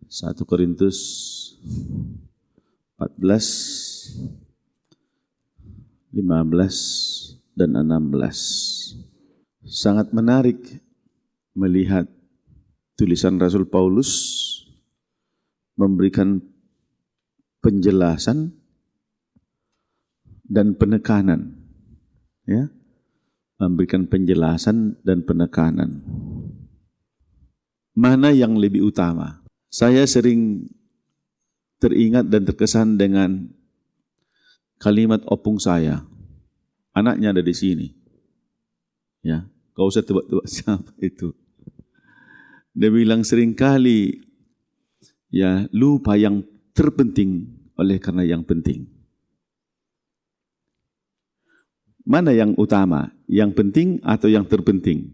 1 Korintus 14, 15, dan 16. Sangat menarik melihat tulisan Rasul Paulus memberikan penjelasan dan penekanan, ya, memberikan penjelasan dan penekanan. Mana yang lebih utama? Saya sering teringat dan terkesan dengan kalimat opung saya. Anaknya ada di sini. Ya, kau usah tebak-tebak siapa itu. Dia bilang seringkali, ya, lupa yang terpenting oleh karena yang penting. Mana yang utama? Yang penting atau yang terpenting?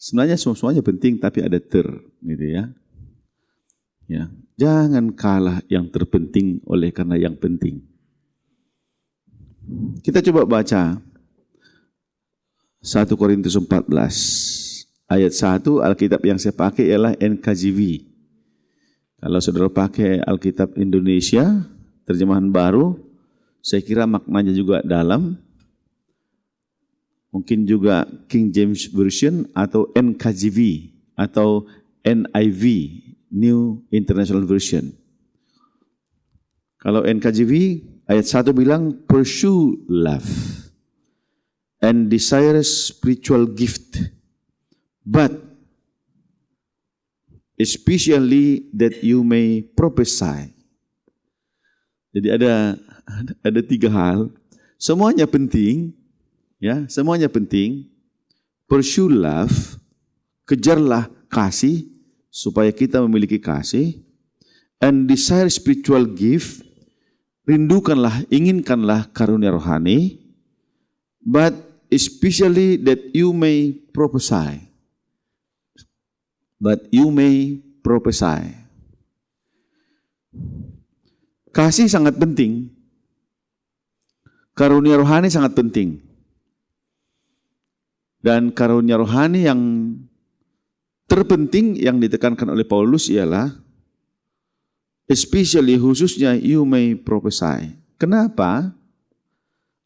Sebenarnya semuanya penting, tapi ada gitu ya. Ya, jangan kalah yang terpenting oleh karena yang penting. Kita coba baca 1 Korintus 14 ayat 1. Alkitab yang saya pakai ialah NKJV. Kalau saudara pakai Alkitab Indonesia, terjemahan baru, saya kira maknanya juga dalam. Mungkin juga King James Version atau NKJV atau NIV, New International Version. Kalau NKJV ayat 1 bilang, pursue love and desire spiritual gift, but especially that you may prophesy. Jadi ada 3 hal, semuanya penting, ya, semuanya penting. Pursue love, kejarlah kasih supaya kita memiliki kasih, and desire spiritual gift, rindukanlah, inginkanlah karunia rohani, but especially that you may prophesy. But you may prophesy. Kasih sangat penting. Karunia rohani sangat penting. Dan karunia rohani yang terpenting yang ditekankan oleh Paulus ialah especially, khususnya, you may prophesy. Kenapa?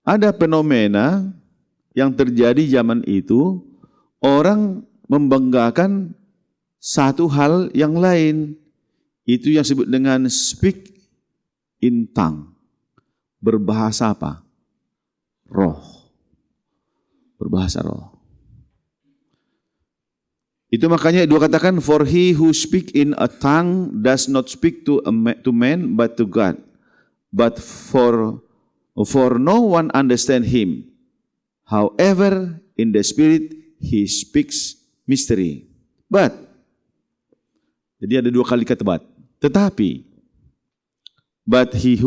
Ada fenomena yang terjadi zaman itu, orang membanggakan satu hal yang lain. Itu yang disebut dengan speak in tongue. Berbahasa apa? Roh. Berbahasa roh. Itu makanya dia katakan, for he who speak in a tongue does not speak to man but to God. But for no one understand him. However, in the spirit he speaks mystery. But, jadi ada 2 kali kata but. Tetapi, but he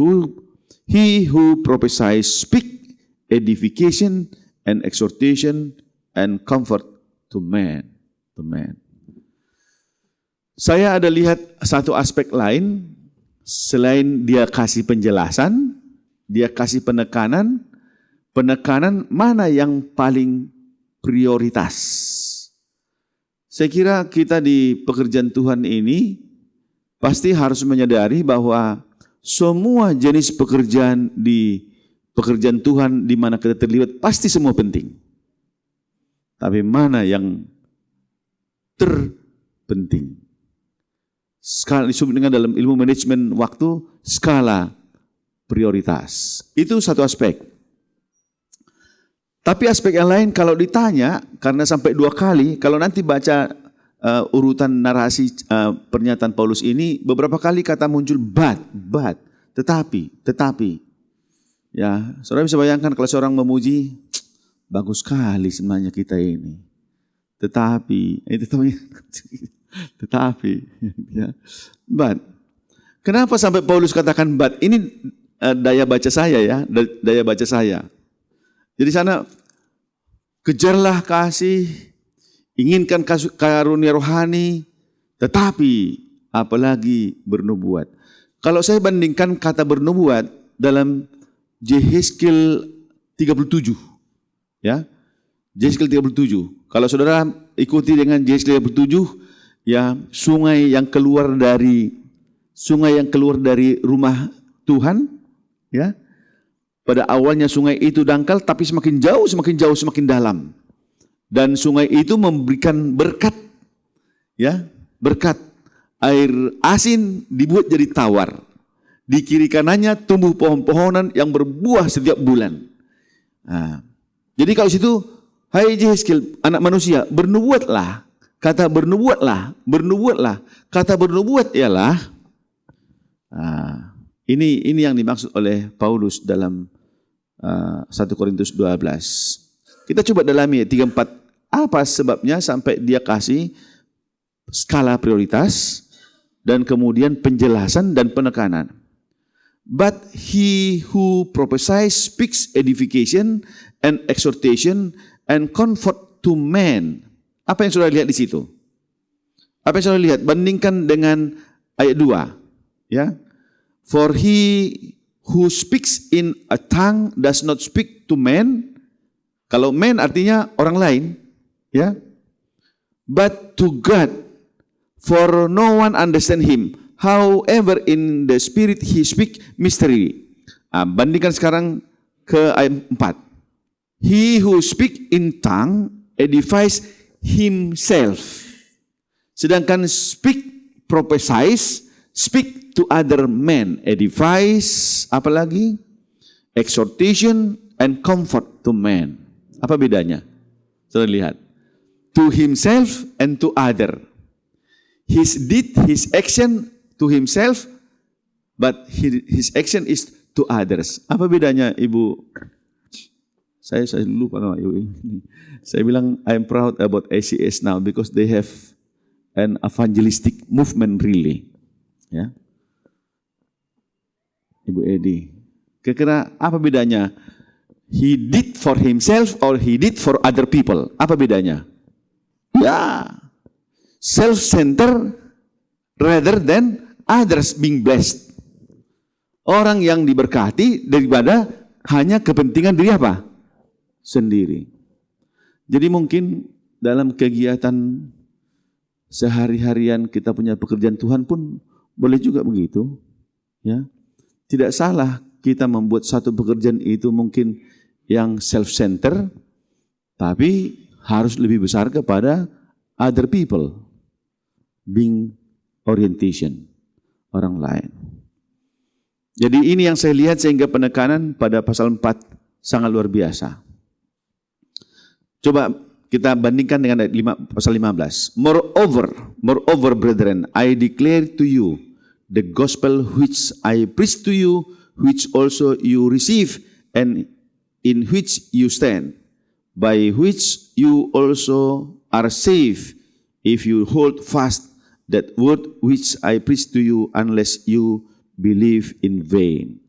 who prophesies speak edification and exhortation and comfort to man. Saya ada lihat satu aspek lain, selain dia kasih penjelasan, dia kasih penekanan mana yang paling prioritas. Saya kira kita di pekerjaan Tuhan ini pasti harus menyadari bahwa semua jenis pekerjaan di pekerjaan Tuhan di mana kita terlibat pasti semua penting. Tapi mana yang terpenting? Skala disebut dengan dalam ilmu manajemen waktu skala prioritas. Itu satu aspek. Tapi aspek yang lain kalau ditanya, karena sampai 2 kali, kalau nanti baca urutan narasi pernyataan Paulus ini, beberapa kali kata muncul but, tetapi. Ya, saudara bisa bayangkan kalau seorang memuji, bagus sekali sebenarnya kita ini. Tetapi, ya. But, kenapa sampai Paulus katakan but? Ini daya baca saya ya, daya baca saya. Jadi sana, kejarlah kasih, inginkan karunia rohani, tetapi apalagi bernubuat. Kalau saya bandingkan kata bernubuat dalam Yehezkiel 37, ya, Yehezkiel 37. Kalau saudara ikuti dengan Yehezkiel 37, ya, sungai yang keluar dari rumah Tuhan, ya. Pada awalnya sungai itu dangkal, tapi semakin jauh, semakin dalam. Dan sungai itu memberikan berkat, ya, berkat. Air asin dibuat jadi tawar. Di kiri kanannya tumbuh pohon-pohonan yang berbuah setiap bulan. Nah, jadi kalau situ, hai Yehezkiel, anak manusia, bernubuatlah. Kata bernubuatlah. Kata bernubuat ialah, ini yang dimaksud oleh Paulus dalam 1 Korintus 12. Kita coba dalami 3-4. Apa sebabnya sampai dia kasih skala prioritas dan kemudian penjelasan dan penekanan. But he who prophesies speaks edification and exhortation and comfort to men. Apa yang sudah lihat di situ? Apa yang sudah lihat? Bandingkan dengan ayat 2. Ya. For he who speaks in a tongue does not speak to men. Kalau men artinya orang lain. Ya. But to God. For no one understand him. However, in the spirit he speak mystery. Bandingkan sekarang ke ayat 4. He who speak in tongue edifies himself. Sedangkan speak, prophesies, speak to other men. Edifies, apalagi? Exhortation and comfort to men. Apa bedanya? Saudara lihat. To himself and to other. His deed, his action to himself, but his action is to others. Apa bedanya, Ibu? Saya lupa nama Ibu ini. Saya bilang, I'm proud about ACS now because they have an evangelistic movement really. Ya. Ibu Edi. Kira-kira apa bedanya? He did for himself or he did for other people? Apa bedanya? Ya. Self-centered rather than others being blessed. Orang yang diberkati daripada hanya kepentingan diri apa? Sendiri. Jadi mungkin dalam kegiatan sehari-harian kita punya pekerjaan Tuhan pun boleh juga begitu. Ya. Tidak salah kita membuat satu pekerjaan itu mungkin yang self-centered, tapi harus lebih besar kepada other people. Being orientation, orang lain. Jadi ini yang saya lihat sehingga penekanan pada pasal 4 sangat luar biasa. Coba kita bandingkan dengan ayat 5, pasal 15. Moreover, brethren, I declare to you the gospel which I preach to you, which also you receive, and in which you stand, by which you also are saved, if you hold fast that word which I preach to you, unless you believe in vain.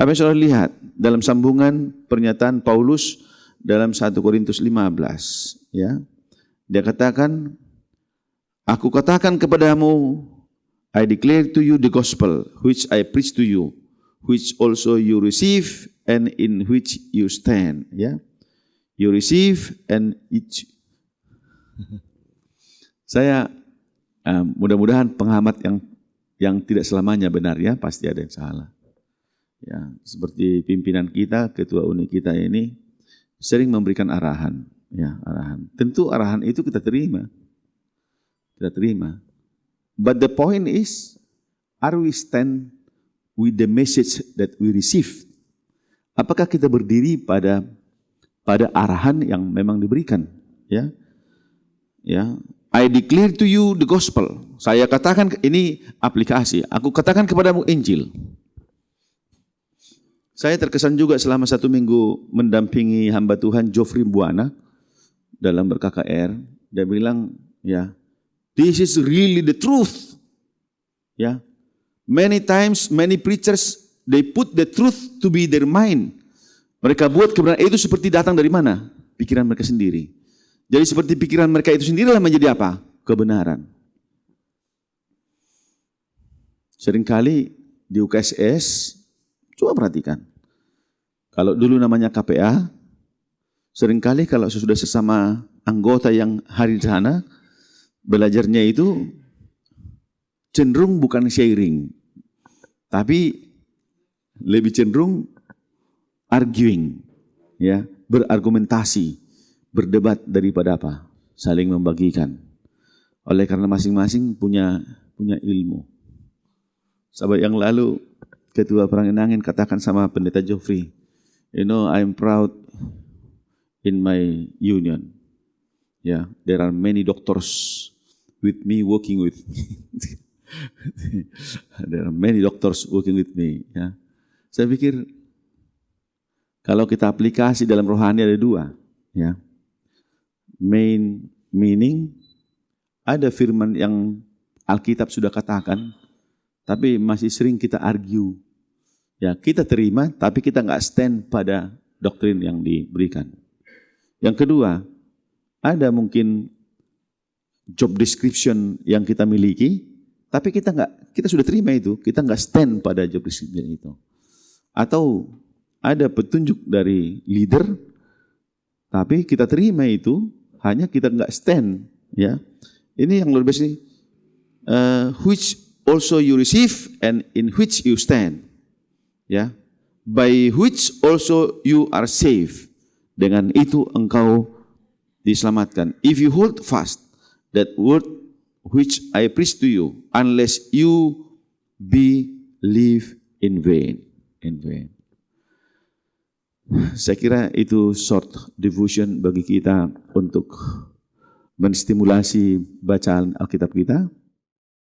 Apa yang saudara lihat dalam sambungan pernyataan Paulus dalam 1 Korintus 15, ya. Dia katakan, aku katakan kepadamu, I declare to you the gospel which I preach to you, which also you receive and in which you stand, ya. You receive and each. Saya mudah-mudahan pengamat yang tidak selamanya benar, ya, pasti ada yang salah. Ya, seperti pimpinan kita, ketua unit kita ini sering memberikan arahan, ya, arahan. Tentu arahan itu kita terima. But the point is, are we stand with the message that we receive? Apakah kita berdiri pada arahan yang memang diberikan, ya? Ya. I declare to you the gospel. Saya katakan, ini aplikasi. Aku katakan kepadamu Injil. Saya terkesan juga selama 1 minggu mendampingi hamba Tuhan Geoffrey Buana dalam ber-KKR. Dia bilang, ya, this is really the truth. Ya, many times, many preachers, they put the truth to be their mind. Mereka buat kebenaran itu seperti datang dari mana? Pikiran mereka sendiri. Jadi seperti pikiran mereka itu sendirilah menjadi apa? Kebenaran. Seringkali di UKSS, coba perhatikan. Kalau dulu namanya KPA, seringkali kalau sudah sesama anggota yang hadir di sana, belajarnya itu cenderung bukan sharing, tapi lebih cenderung arguing, ya, berargumentasi, berdebat daripada apa? Saling membagikan. Oleh karena masing-masing punya ilmu. Sahabat yang lalu, Ketua Perangin-Angin katakan sama Pendeta Joffrey, I'm proud in my union. Yeah, there are many doctors with me, working with me. There are many doctors working with me. Ya. Saya pikir kalau kita aplikasi dalam rohani ada dua. Ya. Main meaning, ada firman yang Alkitab sudah katakan, tapi masih sering kita argue. Ya, kita terima, tapi kita nggak stand pada doktrin yang diberikan. Yang kedua, ada mungkin job description yang kita miliki, tapi kita sudah terima itu, kita nggak stand pada job description itu. Atau ada petunjuk dari leader, tapi kita terima itu, hanya kita nggak stand. Ya, ini yang luar biasa. Which also you receive and in which you stand. Ya, by which also you are saved. Dengan itu engkau diselamatkan. If you hold fast that word which I preach to you, unless you believe in vain. In vain. Saya kira itu short devotion bagi kita untuk menstimulasi bacaan Alkitab kita.